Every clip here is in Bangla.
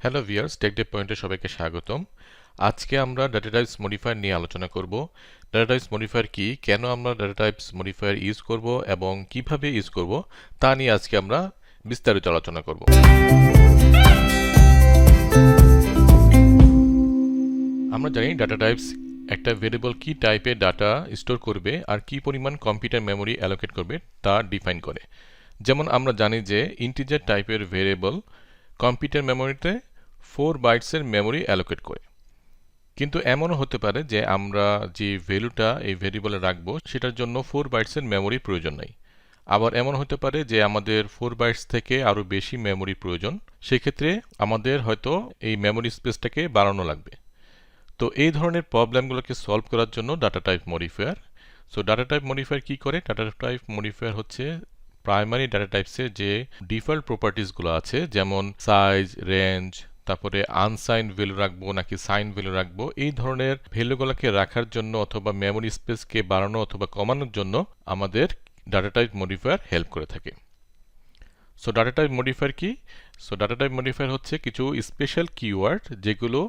হ্যালো ভিউয়ার্স, টেক ডে পয়েন্টে সবাইকে স্বাগতম। আজকে আমরা ডাটা টাইপস মডিফায়ার নিয়ে আলোচনা করব। ডাটা টাইপস মডিফায়ার কি, কেন আমরা ডাটা টাইপস মডিফায়ার ইউজ করব এবং কিভাবে ইউজ করব তা নিয়ে আজকে আমরা বিস্তারিত আলোচনা করব। আমরা জানি ডাটা টাইপস একটা ভেরিয়েবল কি টাইপের ডাটা স্টোর করবে আর কি পরিমাণ কম্পিউটার মেমোরি অ্যালোকেট করবে তা ডিফাইন করে। যেমন আমরা জানি যে ইন্টিজার টাইপের ভেরিয়েবল কম্পিউটার মেমোরিতে 4 বাইটসের মেমোরি অ্যালোকেট করে। কিন্তু এমনও হতে পারে যে আমরা যে ভ্যালুটা এই ভেরিয়েবলে রাখবো সেটার জন্য 4 বাইটসের মেমোরি প্রয়োজন নাই। আবার এমন হতে পারে যে আমাদের 4 বাইটস থেকে আরও বেশি মেমোরি প্রয়োজন, সেক্ষেত্রে আমাদের হয়তো এই মেমোরি স্পেসটাকে বাড়ানো লাগবে। তো এই ধরনের প্রবলেমগুলোকে সলভ করার জন্য data type modifier. So data type modifier কি করে? ডাটা টাইপ মডিফায়ার হচ্ছে প্রাইমারি ডাটা টাইপসের যে ডিফল্ট প্রপার্টিসগুলো আছে, যেমন সাইজ, রেঞ্জ, তারপরে আনসাইন্ড ভ্যালু রাখবো নাকি সাইন ভ্যালু রাখবো, এই ধরনের ভ্যালুগুলোকে রাখার জন্য অথবা মেমোরি স্পেসকে বাড়ানো অথবা কমানোর জন্য আমাদের ডাটা টাইপ মডিফায়ার হেল্প করে থাকে। সো ডাটা টাইপ মডিফায়ার কি? সো ডাটা টাইপ মডিফায়ার হচ্ছে কিছু স্পেশাল কিওয়ার্ড যেগুলো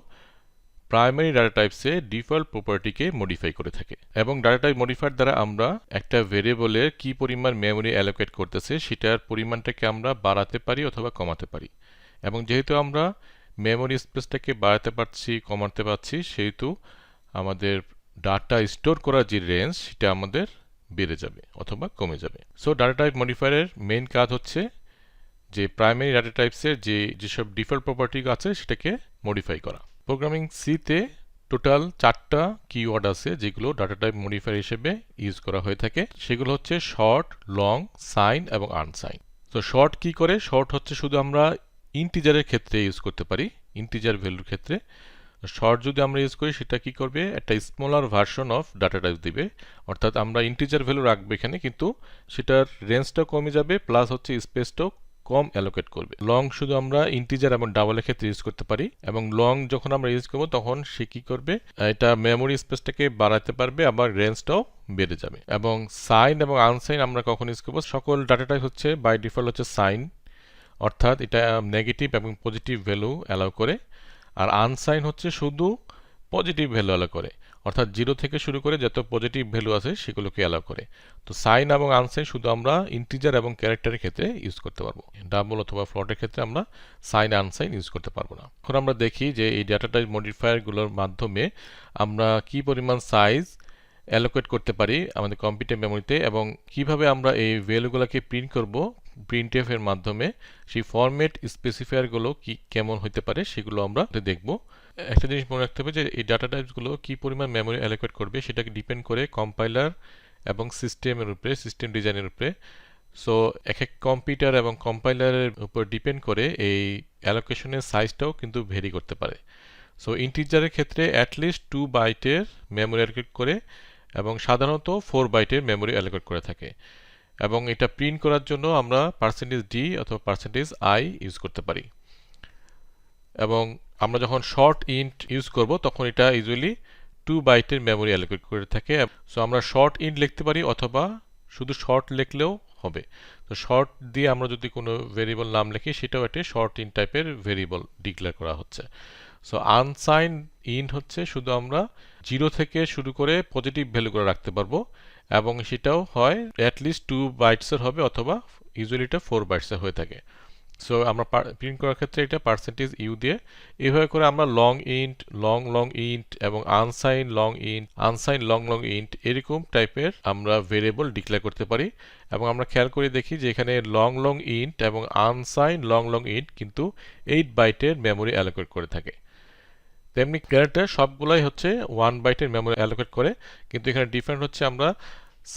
প্রাইমারি ডাটা টাইপসে ডিফল্ট প্রপার্টিকে মডিফাই করে থাকে, এবং ডাটা টাইপ মডিফায়ার দ্বারা আমরা একটা ভেরিয়েবলের কি পরিমাণ মেমোরি অ্যালোকেট করতেছে সেটার পরিমাণটাকে আমরা বাড়াতে পারি অথবা কমাতে পারি। এবং যেহেতু আমরা মেমোরি স্পেসটাকে বাড়াতে পারছি, কমাতে পারছি, সেহেতু আমাদের ডাটা স্টোর করার যে রেঞ্জ সেটা আমাদের বেড়ে যাবে অথবা কমে যাবে। সো ডাটা টাইপ মডিফায়ারের মেইন কাজ হচ্ছে যে প্রাইমারি ডাটা টাইপসের যেসব ডিফল্ট প্রপার্টি আছে সেটাকে মডিফাই করা। প্রোগ্রামিং সিতে টোটাল 4টা কিওয়ার্ড আছে যেগুলো ডাটা টাইপ মডিফায়ার হিসেবে ইউজ করা হয়ে থাকে। সেগুলো হচ্ছে শর্ট, লং, সাইন এবং আনসাইন। তো শর্ট কি করে? শর্ট হচ্ছে শুধু আমরা ইন্টিজারের ক্ষেত্রে ইউজ করতে পারি, ইন্টিজার ভ্যালুর ক্ষেত্রে। শর্ট যদি আমরা ইউজ করি সেটা কি করবে? একটা smaller version of data type দিবে, অর্থাৎ আমরা ইন্টিজার ভ্যালু রাখবো এখানে, কিন্তু সেটার রেঞ্জটাও কমে যাবে, প্লাস হচ্ছে স্পেসটাও কম অ্যালোকেট করবে। লং শুধু আমরা ইন্টিজার এবং ডাবলের ক্ষেত্রে ইউজ করতে পারি, এবং লং যখন আমরা ইউজ করবো তখন সে কি করবে? এটা মেমোরি স্পেসটাকে বাড়াতে পারবে, আবার রেঞ্জটাও বেড়ে যাবে। এবং সাইন এবং আনসাইন আমরা কখন ইউজ করবো? সকল ডাটা টাইপ হচ্ছে বাই ডিফল্ট হচ্ছে সাইন, অর্থাৎ এটা নেগেটিভ এবং পজিটিভ ভ্যালু অ্যালাউ করে। আর আনসাইন হচ্ছে শুধু পজিটিভ ভ্যালু অ্যালাউ করে, অর্থাৎ 0 থেকে শুরু করে যত পজিটিভ ভ্যালু আছে সেগুলোকে অ্যালাউ করে। তো সাইন এবং আনসাইন শুধু আমরা ইন্টিজার এবং ক্যারেক্টারের ক্ষেত্রে ইউজ করতে পারবো, ডাবল অথবা ফ্লোটের ক্ষেত্রে আমরা সাইন আনসাইন ইউজ করতে পারবো না। এখন আমরা দেখি যে এই ডাটা টাইপ মডিফায়ারগুলোর মাধ্যমে আমরা কি পরিমাণ সাইজ অ্যালোকেট করতে পারি আমাদের কম্পিউটার মেমোরিতে, এবং কিভাবে আমরা এই ভ্যালুগুলোকে প্রিন্ট করব প্রিন্টএফ এর মাধ্যমে। সেই ফরম্যাট স্পেসিফায়ারগুলো কি কেমন হতে পারে সেগুলো আমরা দেখব। একটা জিনিস মনে রাখতে হবে যে এই ডাটা টাইপসগুলো কি পরিমাণ মেমোরি অ্যালোকেট করবে সেটাকে ডিপেন্ড করে কম্পাইলার এবং সিস্টেমের উপরে, সিস্টেম ডিজাইনের উপরে। সো এক এক কম্পিউটার এবং কম্পাইলারের উপর ডিপেন্ড করে এই অ্যালোকেশনের সাইজটাও কিন্তু ভেরি করতে পারে। সো ইন্টিজারের ক্ষেত্রে অ্যাটলিস্ট 2 বাইটের মেমোরি অ্যালোকেট করে, এবং সাধারণত 4 বাইটের মেমোরি অ্যালোকেট করে থাকে। এবং এটা প্রিন্ট করার জন্য আমরা %d অথবা %i ইউজ করতে পারি। এবং আমরা যখন শর্ট ইন্ট ইউজ করব তখন এটা ইউজুয়ালি 2 বাইটের মেমোরি অ্যালোকেট করে থাকে। সো আমরা শর্ট ইন্ট লিখতে পারি অথবা শুধু শর্ট লিখলেও হবে। তো শর্ট দিয়ে আমরা যদি কোনো ভেরিয়েবল নাম লিখি সেটাও একটা শর্ট ইন্ট টাইপের ভেরিয়েবল ডিক্লেয়ার করা হচ্ছে। সো আনসাইন ইন্ট হচ্ছে শুধু আমরা 0 থেকে শুরু করে পজিটিভ ভ্যালু করে রাখতে পারবো, এবং সেটাও হয় অ্যাটলিস্ট 2 বাইটসের হবে অথবা ইউজুয়ালি এটা 4 বাইটসের হয়ে থাকে। সো আমরা প্রিন্ট করার ক্ষেত্রে এটা %u দিয়ে এইভাবে করে আমরা long int, long long int এবং unsigned long int, unsigned long long int এরকম টাইপের আমরা ভেরিয়েবল ডিক্লেয়ার করতে পারি। এবং আমরা খেয়াল করে দেখি যে এখানে লং লং ইন্ট এবং আনসাইন লং লং ইন্ট কিন্তু 8 বাইটের মেমোরি অ্যালোকেট করে থাকে। তেমনি ক্যারেক্টার সবগুলাই হচ্ছে 1 বাইটের মেমোরি অ্যালোকেট করে, কিন্তু এখানে ডিফারেন্ট হচ্ছে আমরা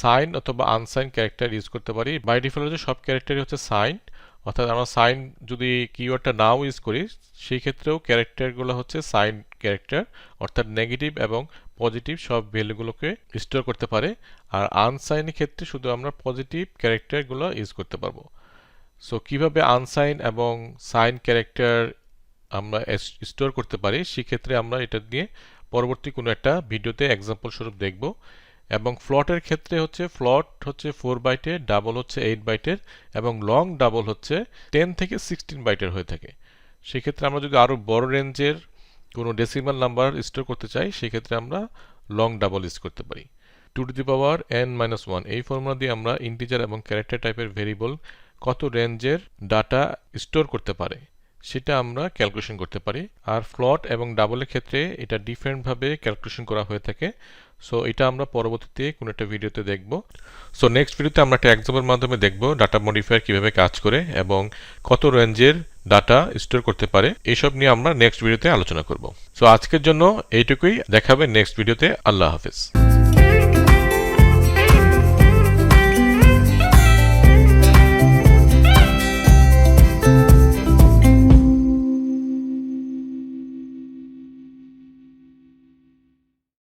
সাইন অথবা আনসাইন ক্যারেক্টার ইউজ করতে পারি। বাই ডিফল্ট হচ্ছে সব ক্যারেক্টারই হচ্ছে সাইন, অর্থাৎ আমরা সাইন যদি কিওয়ার্ডটা নাও ইউজ করি সেই ক্ষেত্রেও ক্যারেক্টারগুলো হচ্ছে সাইন ক্যারেক্টার, অর্থাৎ নেগেটিভ এবং পজিটিভ সব ভ্যালুগুলোকে স্টোর করতে পারে। আর আনসাইনের ক্ষেত্রে শুধু আমরা পজিটিভ ক্যারেক্টারগুলো ইউজ করতে পারবো। সো কিভাবে আনসাইন এবং সাইন ক্যারেক্টার আমরা স্টোর করতে পারি সেক্ষেত্রে আমরা এটা নিয়ে পরবর্তী কোনো একটা ভিডিওতে এক্সাম্পল স্বরূপ দেখব। এবং ফ্লটের ক্ষেত্রে হচ্ছে ফ্লট হচ্ছে 4 বাইটের, ডাবল হচ্ছে 8 বাইটের, এবং লং ডাবল হচ্ছে 10 থেকে 16 বাইটের হয়ে থাকে। সেক্ষেত্রে আমরা যদি আরও বড় রেঞ্জের কোনো ডেসিমাল নাম্বার স্টোর করতে চাই সেক্ষেত্রে আমরা লং ডাবল ইউজ করতে পারি। 2n-1 এই ফর্মুলা দিয়ে আমরা ইন্টিজার এবং ক্যারেক্টার টাইপের ভেরিয়েবল কত রেঞ্জের ডাটা স্টোর করতে পারে সেটা আমরা ক্যালকুলেশন করতে পারি। আর ফ্লট এবং ডাবলের ক্ষেত্রে এটা ডিফারেন্টভাবে ক্যালকুলেশন করা হয়ে থাকে। সো এটা আমরা পরবর্তীতে কোনো একটা ভিডিওতে দেখব। সো নেক্সট ভিডিওতে আমরা একটা এক্সাম্পলের মাধ্যমে দেখব ডাটা মডিফায়ার কিভাবে কাজ করে এবং কত রেঞ্জের ডাটা স্টোর করতে পারে। এসব নিয়ে আমরা নেক্সট ভিডিওতে আলোচনা করব। সো আজকের জন্য এইটুকুই, দেখাবে নেক্সট ভিডিওতে। আল্লাহ হাফেজ।